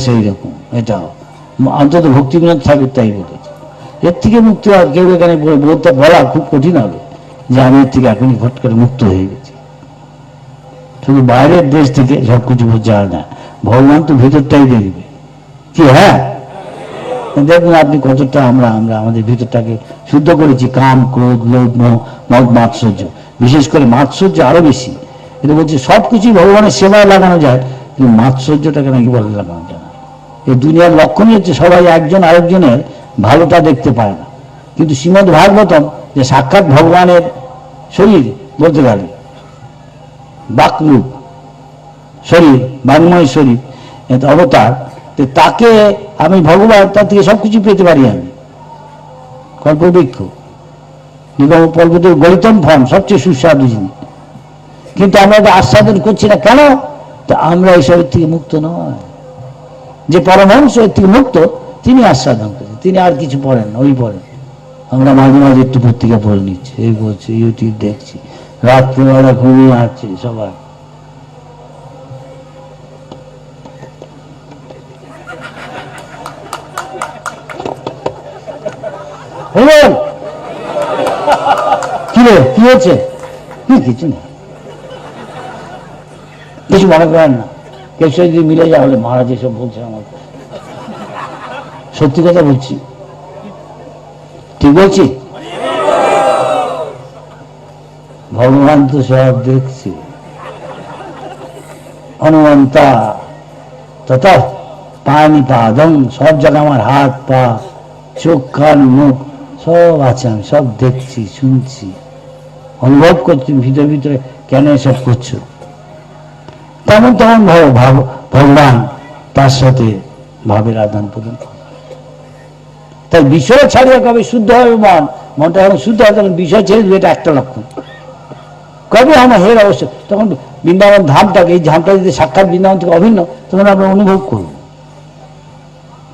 সেই রকম, এটাও অন্তত ভক্তি বিনোদ ঠাকুর তাই বলেছে। এর থেকে মুক্তি হওয়া কেউ এখানে বলতে বলা খুব কঠিন হবে যে আমি এর থেকে এখনই ভট করে মুক্ত হয়ে গেছি। শুধু বাইরের দেশ থেকে সবকিছু বোঝা না, ভগবান তো ভিতরটাই দেখবে কি। হ্যাঁ, দেখুন আপনি কতটা আমরা আমাদের ভিতরটাকে শুদ্ধ করেছি। কাম, ক্রোধ, লোভ, মদ, মাৎসর্য, বিশেষ করে মাৎসর্য আরো বেশি। এটা বলছে সবকিছুই ভগবানের সেবায় লাগানো যায়, কিন্তু মাৎসর্যটাকে নাকি বলে লাগানো যায় না। এই দুনিয়ার লক্ষণই হচ্ছে সবাই একজন আরেকজনের ভালোটা দেখতে পায় না। কিন্তু শ্রীমদ্ ভাগবতম যে সাক্ষাৎ ভগবানের শরীর বলতে গেলে, বাকরূপ শরীর, বাংময় শরীর, অবতার, তাকে আমি ভগবান তার থেকে সবকিছু পেতে পারি। আমি কল্পবৃক্ষ, নিগম পর্বতের গলিতম ফল, সবচেয়ে সুস্বাদু জিনিস, কিন্তু আমরা এটা আস্বাদন করছি না কেন? তা আমরা এইসবের থেকে মুক্ত নয়। যে পরমহংস এর থেকে মুক্ত, তিনি আস্বাদন করেন, তিনি আর কিছু পড়েন না, ওই পড়েন। আমরা মাঝে মাঝে একটু পত্রিকা পড়ে নিচ্ছি, এই বলছি, ইউটিউব দেখছি, রাত্রিবেলা ঘুমিয়ে আসছে সবাই। কি রে, কি হয়েছে? কিছু না, কিছু মনে করেন না। কেউ যদি মিলে যাওয়া হলে মহারাজ এসব বলছে আমাকে, সত্যি কথা বলছি, ঠিক বলছি। ভগবান তো সব দেখছি, হনুমন্তা তথা পানি পাদম, সব জায়গায় আমার হাত পা চোখ কান মুখ সব আছে, আমি সব দেখছি, শুনছি, অনুভব করছি ভিতরে ভিতরে কেন এসব করছো। তেমন তেমন ভগবান তার সাথে ভাবের আদান প্রদান। তাই বিষয় ছাড়িয়ে কবে শুদ্ধ হবে মন, মনটা যখন শুদ্ধ হয় তখন বিষয় ছেড়ে দেবে, এটা একটা লক্ষণ। কবে আমার হের অবশ্য তখন বৃন্দাবন ধামটাকে, এই ধামটা যদি সাক্ষাৎ বৃন্দাবন থেকে অভিন্ন, তখন আমরা অনুভব করব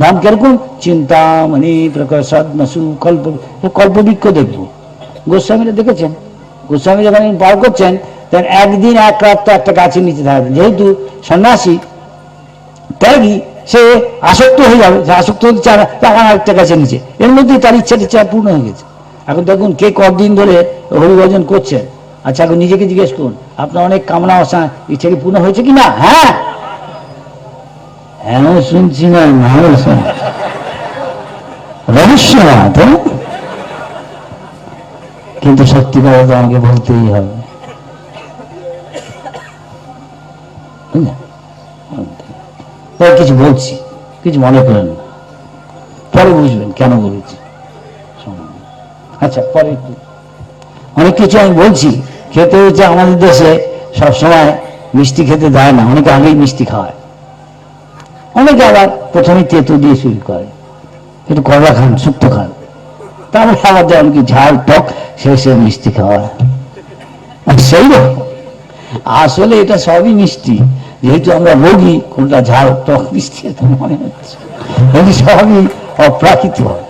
ধাম কিরকম। চিন্তামণি প্রকাশাৎ মাসু কল্প, কল্পবৃক্ষ দেখবো। গোস্বামীরা দেখেছেন, গোস্বামী যখন পার করছেন তখন একদিন এক রাত তো একটা গাছের নিচে থাকবেন। যেহেতু সন্ন্যাসী ত্যাগী, সে আসক্ত হয়ে যাবে, সে আসক্ত হতে চায় না, তখন আরেকটা গাছের নিচে, এর মধ্যেই তার ইচ্ছা পূর্ণ হয়ে গেছে। এখন দেখুন কে কতদিন ধরে হরিভজন করছেন। আচ্ছা, এখন নিজেকে জিজ্ঞেস করুন, আপনার অনেক কামনা আশা ইচ্ছা কি পূর্ণ হয়েছে কিনা? হ্যাঁ, হ্যাঁ শুনছি না, ভালো শুনছি, রহস্য না তো, কিন্তু সত্যি কথা তো আমাকে বলতেই হবে। কিছু বলছি, কিছু মনে করেন না, পরে বুঝবেন কেন বলেছি। আচ্ছা, পরে অনেক কিছু আমি বলছি। খেতে হচ্ছে, আমাদের দেশে সবসময় মিষ্টি খেতে দেয় না, অনেকে আগেই মিষ্টি খাওয়ায়, অনেকে আবার প্রথমে তেতো দিয়ে শুরু করে, একটু করলা খান, শুক্তো খান, তারপরে আবার যেমন কি ঝাল টক শেষে মিষ্টি খাওয়ায়। সেই রকম আসলে এটা সবই মিষ্টি, যেহেতু আমরা ভোগী, কোনটা ঝাল টক মিষ্টি মনে হচ্ছে, সবই অপ্রাকৃত হয়।